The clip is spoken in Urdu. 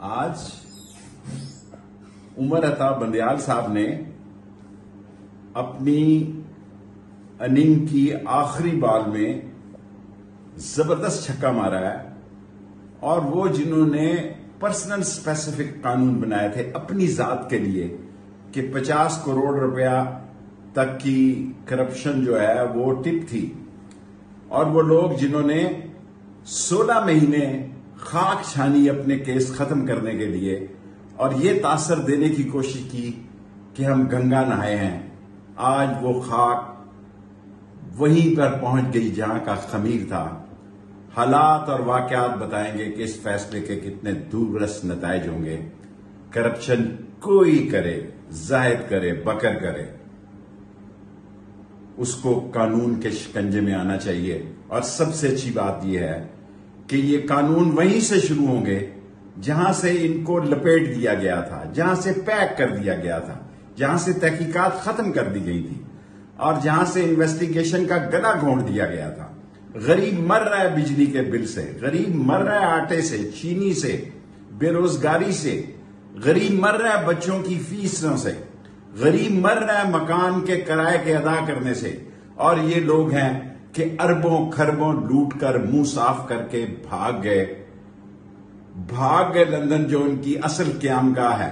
آج عمر عطا بندیال صاحب نے اپنی اننگ کی آخری بال میں زبردست چھکا مارا ہے، اور وہ جنہوں نے پرسنل اسپیسیفک قانون بنائے تھے اپنی ذات کے لیے کہ 50 کروڑ روپیہ تک کی کرپشن جو ہے وہ ٹپ تھی، اور وہ لوگ جنہوں نے 16 مہینے خاک چھانی اپنے کیس ختم کرنے کے لیے اور یہ تاثر دینے کی کوشش کی کہ ہم گنگا نہائے ہیں، آج وہ خاک وہیں پر پہنچ گئی جہاں کا خمیر تھا۔ حالات اور واقعات بتائیں گے کہ اس فیصلے کے کتنے دوررس نتائج ہوں گے۔ کرپشن کوئی کرے، زاہد کرے، بکر کرے، اس کو قانون کے شکنجے میں آنا چاہیے۔ اور سب سے اچھی بات یہ ہے کہ یہ قانون وہیں سے شروع ہوں گے جہاں سے ان کو لپیٹ دیا گیا تھا، جہاں سے پیک کر دیا گیا تھا، جہاں سے تحقیقات ختم کر دی گئی تھی، اور جہاں سے انویسٹیگیشن کا گلا گھونٹ دیا گیا تھا۔ غریب مر رہا ہے بجلی کے بل سے، غریب مر رہا ہے آٹے سے، چینی سے، بے روزگاری سے، غریب مر رہا ہے بچوں کی فیسوں سے، غریب مر رہا ہے مکان کے کرائے کے ادا کرنے سے، اور یہ لوگ ہیں کہ اربوں کھربوں لوٹ کر منہ صاف کر کے بھاگ گئے لندن جو ان کی اصل قیام گاہ ہے۔